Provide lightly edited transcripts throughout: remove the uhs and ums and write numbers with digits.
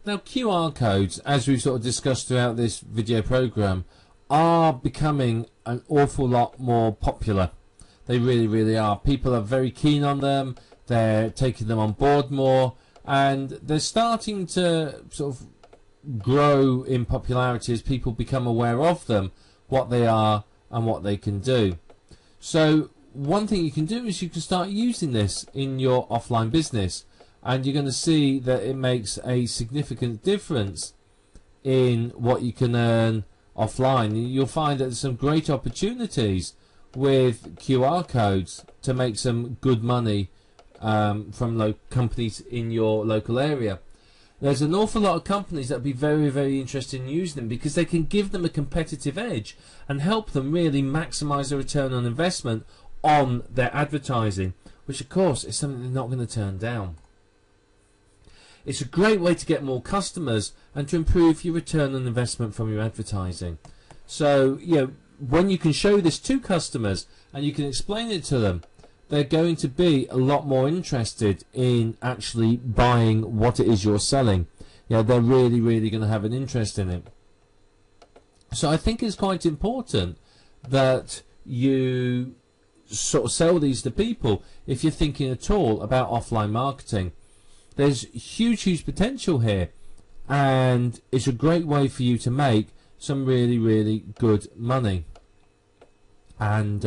Now, QR codes, as we've sort of discussed throughout this video program, are becoming an awful lot more popular. They really, really are. People are very keen on them. They're taking them on board more, and they're starting to sort of grow in popularity as people become aware of them, what they are and what they can do. So one thing you can do is you can start using this in your offline business, and you're going to see that it makes a significant difference in what you can earn offline. You'll find that there's some great opportunities with QR codes to make some good money from companies in your local area. There's an awful lot of companies that would be very, very interested in using them because they can give them a competitive edge and help them really maximize the return on investment on their advertising, which of course is something they're not going to turn down. It's a great way to get more customers and to improve your return on investment from your advertising. So, you know, when you can show this to customers and you can explain it to them, they're going to be a lot more interested in actually buying what it is you're selling. You know, they're really, really going to have an interest in it. So I think it's quite important that you sort of sell these to people if you're thinking at all about offline marketing. There's huge, huge potential here, and it's a great way for you to make some really, really good money and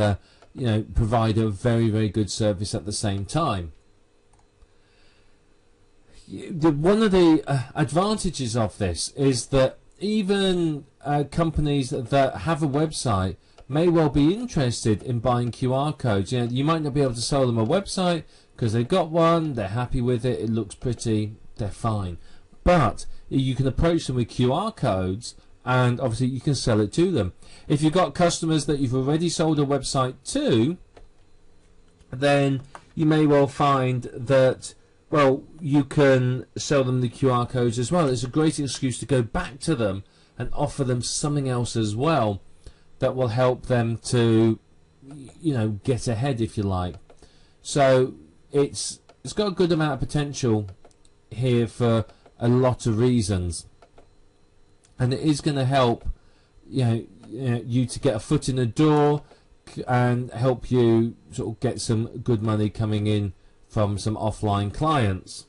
you know, provide a very, very good service at the same time. One of the advantages of this is that even companies that have a website may well be interested in buying QR codes. You know, you might not be able to sell them a website because they've got one, they're happy with it, it looks pretty, they're fine. But you can approach them with QR codes, and obviously you can sell it to them. If you've got customers that you've already sold a website to, then you may well find that, well, you can sell them the QR codes as well. It's a great excuse to go back to them and offer them something else as well that will help them to, you know, get ahead, if you like. So it's got a good amount of potential here for a lot of reasons, and it is going to help you to get a foot in the door and help you sort of get some good money coming in from some offline clients.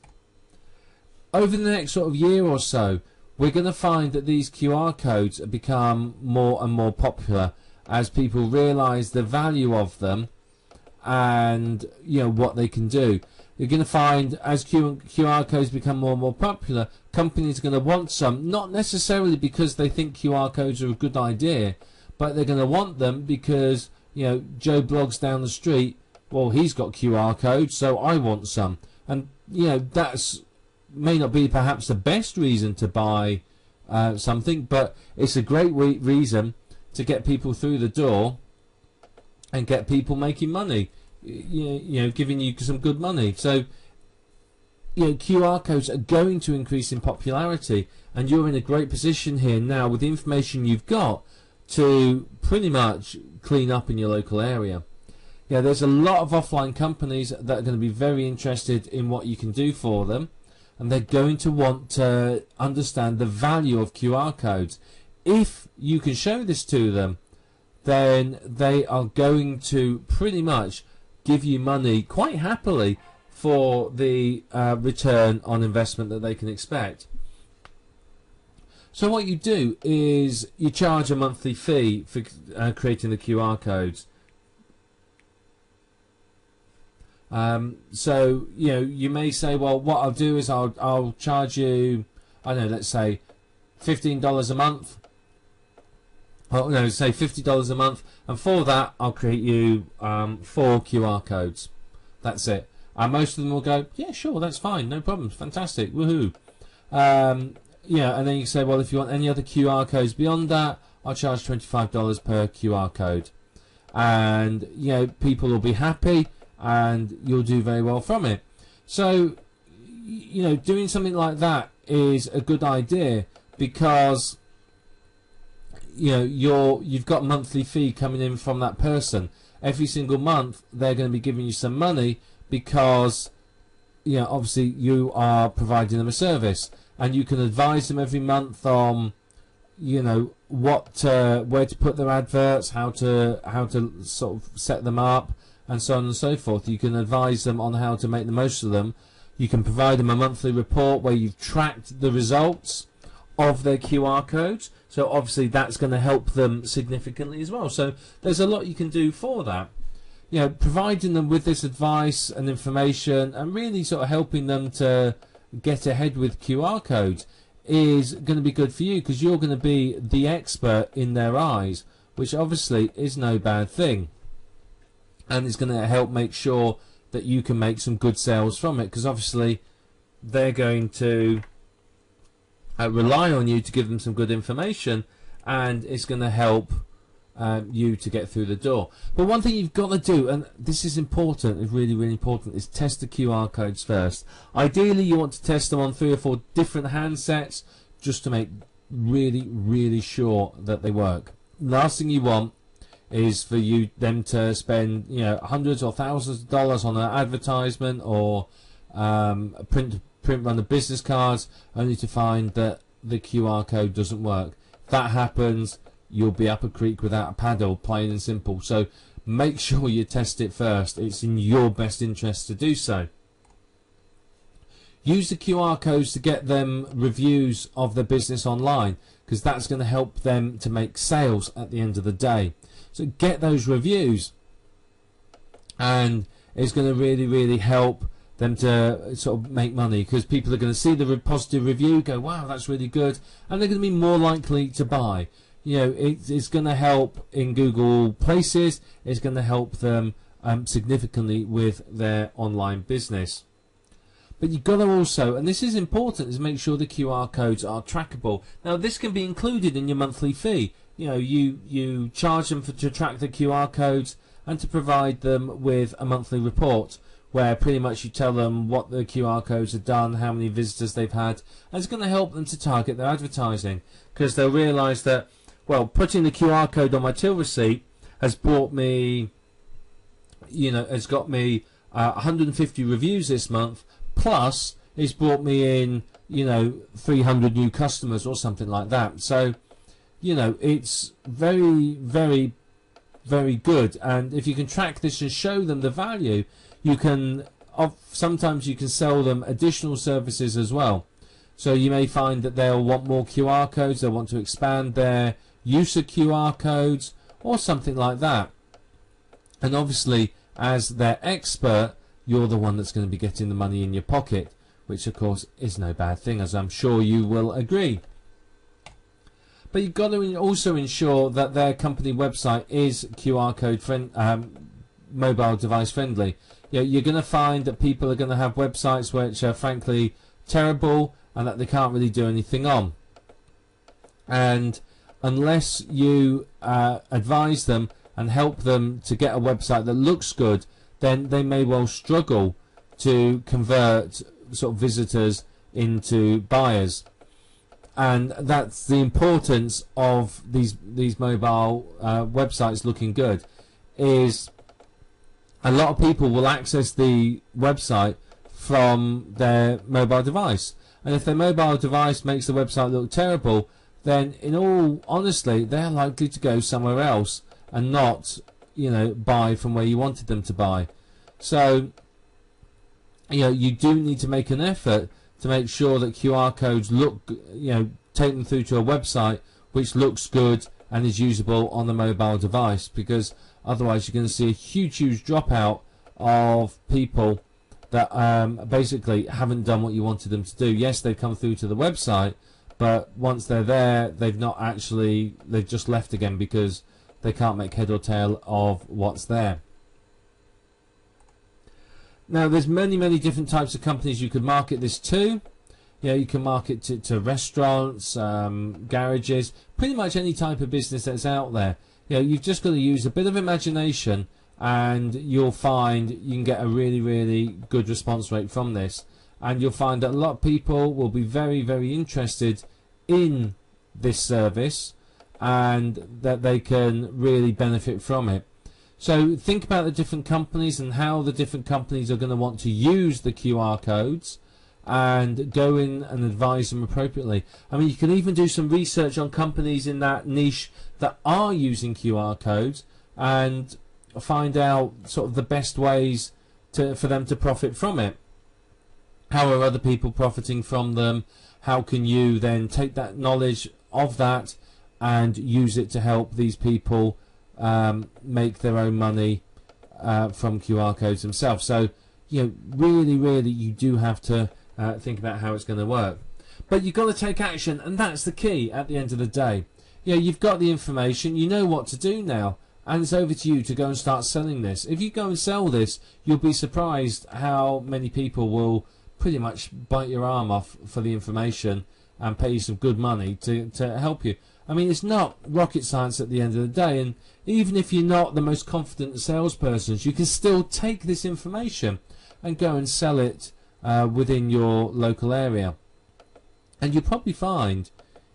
Over the next sort of year or so, we're going to find that these QR codes have become more and more popular as people realize the value of them and, you know, what they can do. You're going to find as QR codes become more and more popular, companies are going to want some, not necessarily because they think QR codes are a good idea, but they're going to want them because, you know, Joe Bloggs down the street, well, he's got QR codes, so I want some. And, you know, that's may not be perhaps the best reason to buy something, but it's a great reason to get people through the door and get people making money, you know, giving you some good money. So, you know, QR codes are going to increase in popularity, and you're in a great position here now with the information you've got to pretty much clean up in your local area. Yeah, there's a lot of offline companies that are going to be very interested in what you can do for them, and they're going to want to understand the value of QR codes. If you can show this to them, then they are going to pretty much give you money quite happily for the return on investment that they can expect. So what you do is you charge a monthly fee for creating the QR codes. So, you know, you may say, well, what I'll do is I'll charge you, I don't know, let's say $15 a month. Oh, no, say $50 a month, and for that I'll create you 4 QR codes. That's it. And most of them will go, yeah, sure, that's fine, no problems, fantastic, woohoo. Yeah, and then you say, well, if you want any other QR codes beyond that, I'll charge $25 per QR code. And, you know, people will be happy, and you'll do very well from it. So, you know, doing something like that is a good idea because, you know, you've got a monthly fee coming in from that person. Every single month they're going to be giving you some money because, you know, obviously you are providing them a service. and you can advise them every month on, you know, what where to put their adverts, how to sort of set them up, and so on and so forth. You can advise them on how to make the most of them. You can provide them a monthly report where you've tracked the results of their QR codes. So obviously that's going to help them significantly as well. So there's a lot you can do for that. You know, providing them with this advice and information and really sort of helping them to get ahead with QR codes is going to be good for you, because you're going to be the expert in their eyes, which obviously is no bad thing. And it's going to help make sure that you can make some good sales from it, because obviously they're going to rely on you to give them some good information, and it's going to help you to get through the door. But one thing you've got to do, and this is important, it's really, really important, is test the QR codes first. Ideally, you want to test them on 3 or 4 different handsets just to make really, really sure that they work. Last thing you want is for them to spend, you know, hundreds or thousands of dollars on an advertisement or print run the business cards, only to find that the QR code doesn't work. If that happens, you'll be up a creek without a paddle, plain and simple. So make sure you test it first. It's in your best interest to do so. Use the QR codes to get them reviews of their business online, because that's going to help them to make sales at the end of the day. So get those reviews, and it's going to really, really help them to sort of make money, because people are going to see the positive review, go, wow, that's really good, and they're going to be more likely to buy. You know, it's going to help in Google Places. It's going to help them significantly with their online business. But you've got to also, and this is important, is make sure the QR codes are trackable. Now, this can be included in your monthly fee. You know, you charge them to track the QR codes and to provide them with a monthly report where pretty much you tell them what the QR codes have done, how many visitors they've had, and it's going to help them to target their advertising, because they'll realise that, well, putting the QR code on my till receipt has brought me, you know, has got me 150 reviews this month, plus it's brought me in, you know, 300 new customers or something like that. So, you know, it's very, very, very good. And if you can track this and show them the value, you can, sometimes you can sell them additional services as well. So you may find that they'll want more QR codes, they'll want to expand their use of QR codes or something like that. And obviously, as their expert, you're the one that's going to be getting the money in your pocket, which of course is no bad thing, as I'm sure you will agree. But you've got to also ensure that their company website is QR code mobile device friendly. You know, you're going to find that people are going to have websites which are frankly terrible and that they can't really do anything on. And unless you advise them and help them to get a website that looks good, then they may well struggle to convert sort of visitors into buyers. And that's the importance of these mobile websites looking good, is a lot of people will access the website from their mobile device, and if their mobile device makes the website look terrible, then in all honesty they're likely to go somewhere else and not, you know, buy from where you wanted them to buy. So, you know, you do need to make an effort to make sure that QR codes look, you know, take them through to a website which looks good and is usable on the mobile device, because otherwise you're going to see a huge dropout of people that basically haven't done what you wanted them to do. Yes, they've come through to the website, but once they're there, they've just left again because they can't make head or tail of what's there. Now, there's many different types of companies you could market this to. You know, you can market to restaurants, garages, pretty much any type of business that's out there. You know, you've just got to use a bit of imagination, and you'll find you can get a really good response rate from this. And you'll find that a lot of people will be very interested in this service, and that they can really benefit from it. So think about the different companies and how the different companies are going to want to use the QR codes, and go in and advise them appropriately. I mean, you can even do some research on companies in that niche that are using QR codes and find out sort of the best ways for them to profit from it. How are other people profiting from them? How can you then take that knowledge of that and use it to help these people make their own money from QR codes themselves? So, really, you do have to think about how it's going to work. But you've got to take action, and that's the key at the end of the day. You've got the information, you know what to do now, and it's over to you to go and start selling this. If you go and sell this, you'll be surprised how many people will pretty much bite your arm off for the information and pay you some good money to help you. I mean, it's not rocket science at the end of the day, and even if you're not the most confident salespersons, you can still take this information and go and sell it within your local area. And you'll probably find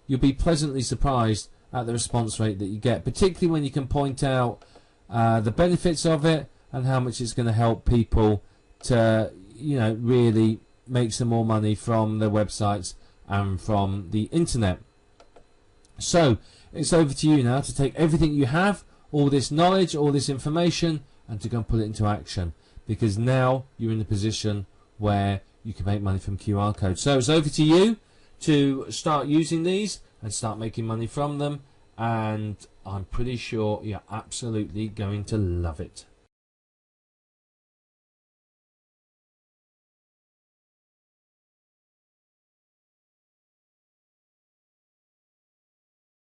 you'll be pleasantly surprised at the response rate that you get, particularly when you can point out the benefits of it and how much it's going to help people to, really make some more money from their websites and from the internet. So it's over to you now to take everything you have, all this knowledge, all this information, and to go and put it into action, because now you're in a position where you can make money from QR codes. So it's over to you to start using these and start making money from them, and I'm pretty sure you're absolutely going to love it.